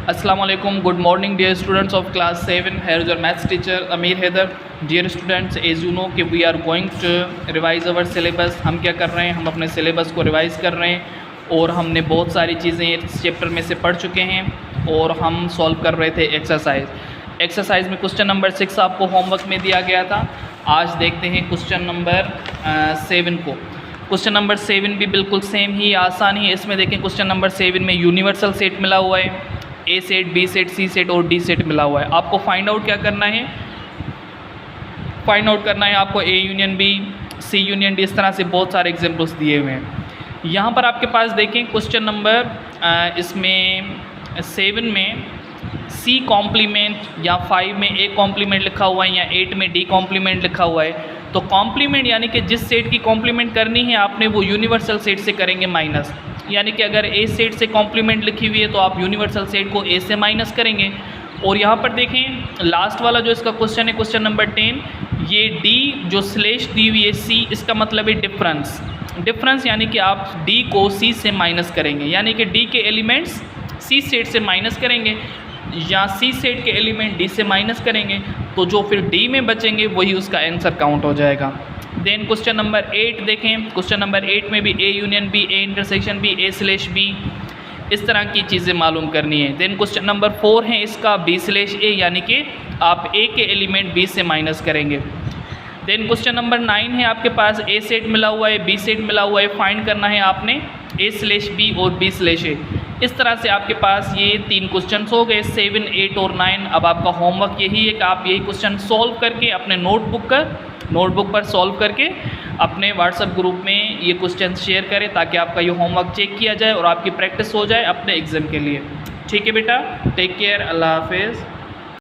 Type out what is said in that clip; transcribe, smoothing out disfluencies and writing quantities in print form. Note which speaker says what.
Speaker 1: Assalamu alaikum. Good morning, dear students of class 7. Here is your maths teacher Amir Haider. Dear students, as you know कि we are going to revise our syllabus. हम क्या कर रहे हैं, हम अपने syllabus को revise कर रहे हैं और हमने बहुत सारी चीज़ें इस चैप्टर में से पढ़ चुके हैं और हम सॉल्व कर रहे थे एक्सरसाइज में क्वेश्चन नंबर 6 आपको होमवर्क में दिया गया था। आज देखते हैं क्वेश्चन नंबर 7 को। क्वेश्चन नंबर 7 भी बिल्कुल सेम ही आसान ही है। इसमें देखें क्वेश्चन नंबर 7 में यूनिवर्सल सेट मिला हुआ है, ए सेट, बी सेट, सी सेट और डी सेट मिला हुआ है। आपको फाइंड आउट क्या करना है, फाइंड आउट करना है आपको A union B, C union D, इस तरह से बहुत सारे एग्जाम्पल्स दिए हुए हैं। यहाँ पर आपके पास देखें क्वेश्चन नंबर इसमें 7 में सी कॉम्प्लीमेंट या 5 में ए कॉम्प्लीमेंट लिखा हुआ है या 8 में डी कॉम्प्लीमेंट लिखा हुआ है। तो कॉम्प्लीमेंट यानी कि जिस सेट की कॉम्प्लीमेंट करनी है आपने वो यूनिवर्सल सेट से करेंगे माइनस, यानी कि अगर ए सेट से कॉम्प्लीमेंट लिखी हुई है तो आप यूनिवर्सल सेट को ए से माइनस करेंगे। और यहाँ पर देखें लास्ट वाला जो इसका क्वेश्चन है क्वेश्चन नंबर 10, ये डी जो स्लेश दी हुई है सी, इसका मतलब है डिफरेंस यानी कि आप डी को सी से माइनस करेंगे, यानी कि डी के एलिमेंट्स सी सेट से माइनस करेंगे या सी सेट के एलिमेंट डी से माइनस करेंगे, तो जो फिर डी में बचेंगे वही उसका आंसर काउंट हो जाएगा। देन क्वेश्चन नंबर 8 देखें, क्वेश्चन नंबर 8 में भी A union B, A intersection B, A slash B, इस तरह की चीज़ें मालूम करनी है। देन क्वेश्चन नंबर 4 है इसका बी स्लेश ए, यानी कि आप ए के एलिमेंट बी से माइनस करेंगे। देन क्वेश्चन नंबर 9 है आपके पास ए सेट मिला हुआ है, बी सेट मिला हुआ है, फाइंड करना है आपने ए स्लेश बी और बी स्लेश ए। इस तरह से आपके पास ये 3 क्वेश्चन हो गए 7, 8 और 9। अब आपका होमवर्क यही है कि आप यही क्वेश्चन सॉल्व करके अपने नोटबुक पर सॉल्व करके अपने व्हाट्सएप ग्रुप में ये क्वेश्चन शेयर करें ताकि आपका ये होमवर्क चेक किया जाए और आपकी प्रैक्टिस हो जाए अपने एग्ज़ाम के लिए। ठीक है बेटा, टेक केयर, अल्लाह हाफिज़।